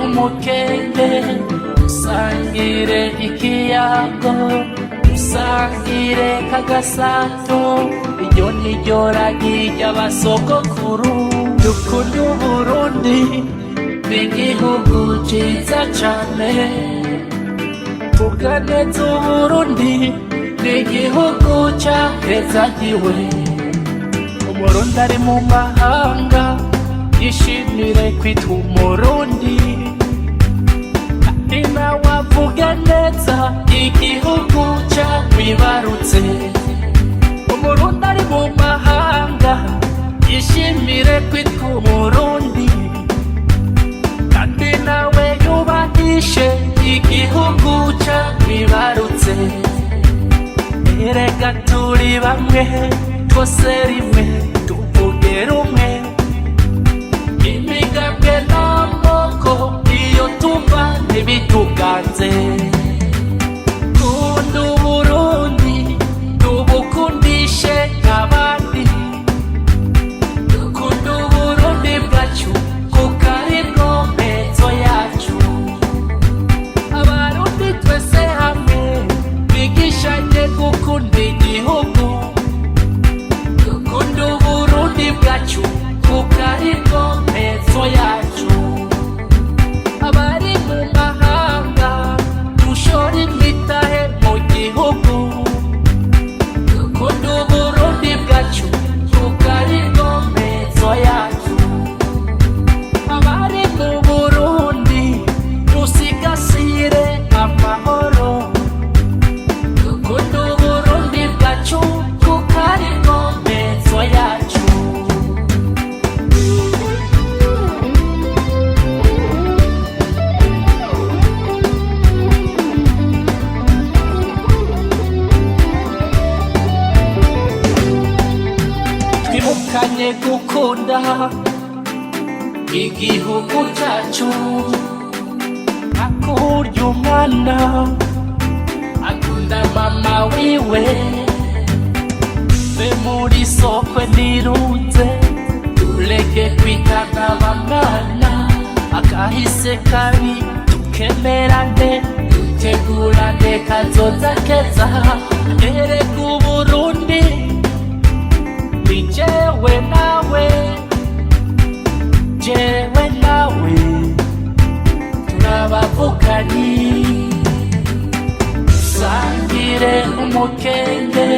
umukenge, dusangire ikiyago, dusangire kagasato, iryo niryo ragi ry'abasogokuru. Dukunda Uburundi n'igihugu ciza cane, vuga neza Uburundi n'igihugu cahezagiwe. Umurundi ari mu mahanga yishimire kwitwa Umurundi, kandi nawe avuge neza igihugu camwibarutse. Umurundi ari mu mahanga yishimire kwitwa Umurundi, kandi nawe yubahishe igihugu camwibarutse. Erega turi bamwe twose rimwe tuvuge rumwe, imigambwe n'amoko iyo tuva ntibituganze. Kunda Uburundi tubukundishe nk'abandi, dukunda Uburundi bwacu kuko aribwo mpezo yacu. Abarundi twese hamwe bigishanye gukunda igihugu, dukunda Uburundi bwacu kuko aribwo mpezo yacu. Abari mu mahanga dushora imitahe mu gihugu, dukunda Uburundi bwacu kuko aribwo mpezo yacu. Abari mu Burundi dusigasire amahoro, dukunda Uburundi bwacu kuko aribwo mpezo yacu. Twibukanye gukunda igihugu cyacu, akurya umwana akunda mama wiwe. Ve muri sokwe nirunze tureke kwitana bamwana, akahise kabi tukemerane, dutegurane kazoza keza. Erega Uburundi ni jewe nawe, jewe nawe turabavukanyi. Dusangire umukenge,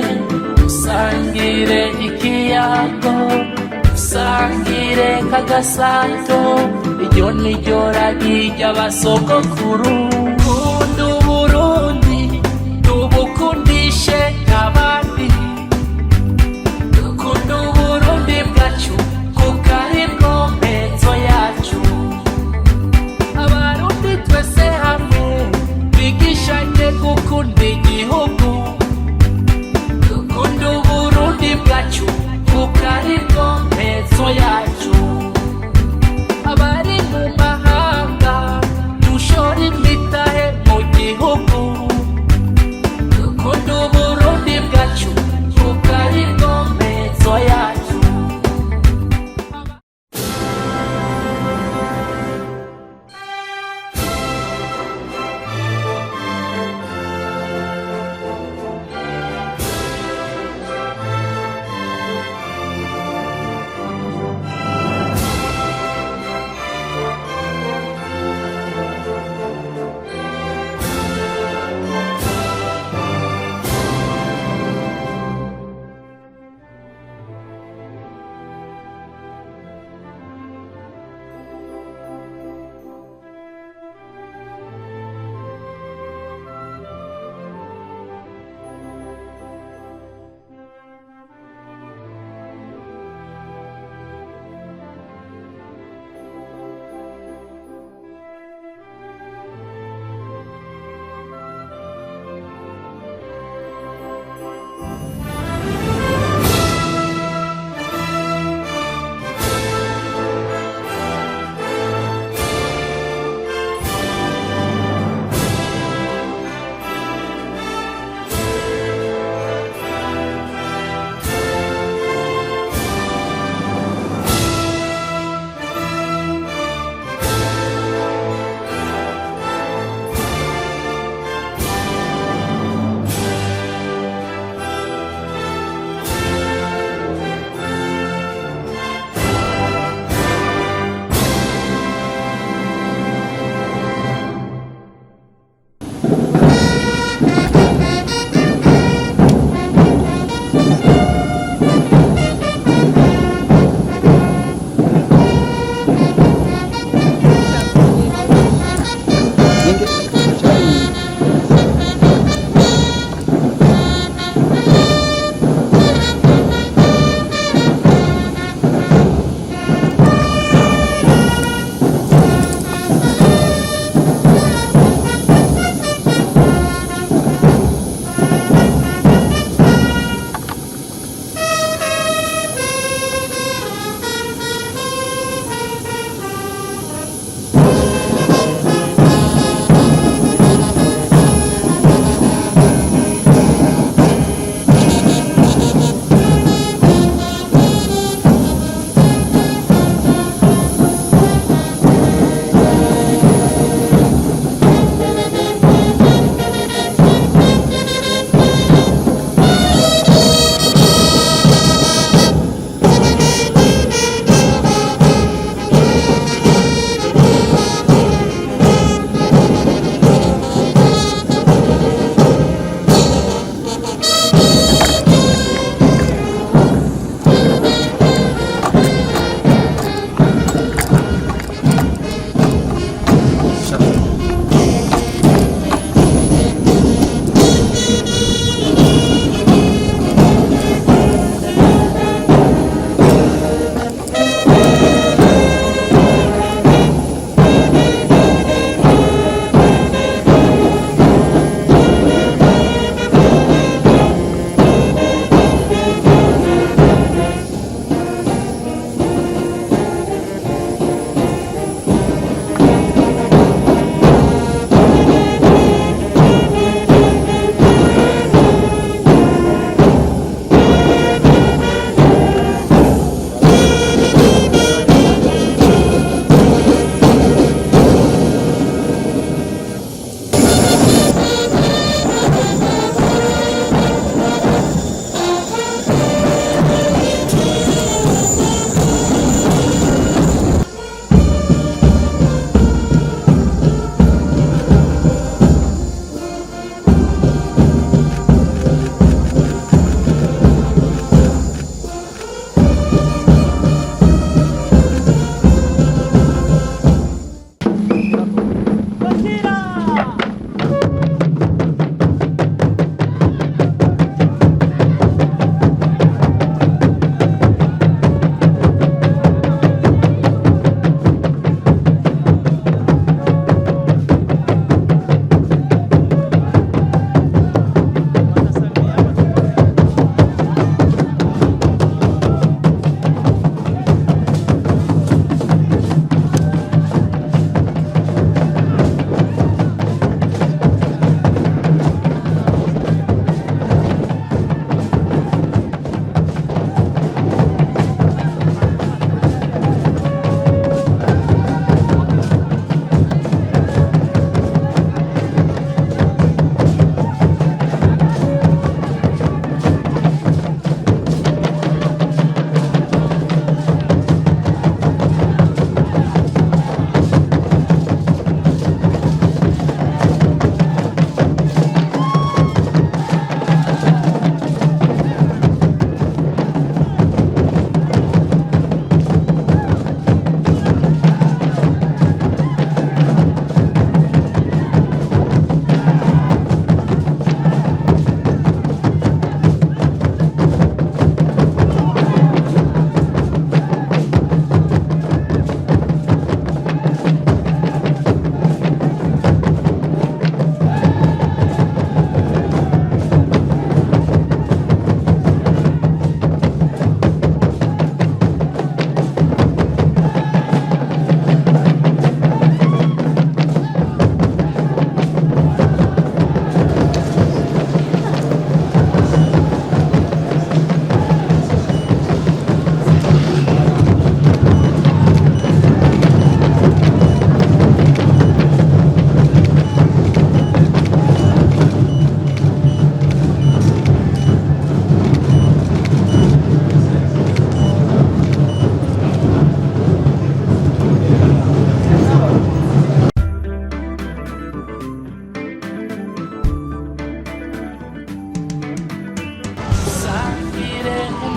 dusangire ikiyago, dusangire kagasato, iryo niryo ragi ry'abasogokuru. Kunda Uburundi tubukundishe nk'abandi, dukunda Uburundi bwacu kuko aribwo mpezo yacu. Abarundi twese hamwe bigishanye gukunda igihugu, dukunda Uburundi bwacu kuko aribwo mpezo yacu. Abari mu mahanga dushora imitahe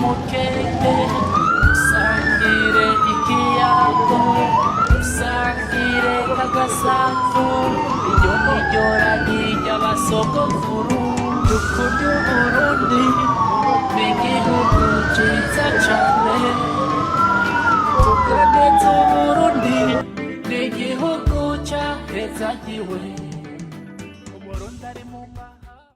umukeke usangire ikiyago usangire kagasanzu iryo niryo ragi ry'abasogokuru dukunda Uburundi n'igihugu ciza cane tugendetse Uburundi n'igihugu cahezagiwe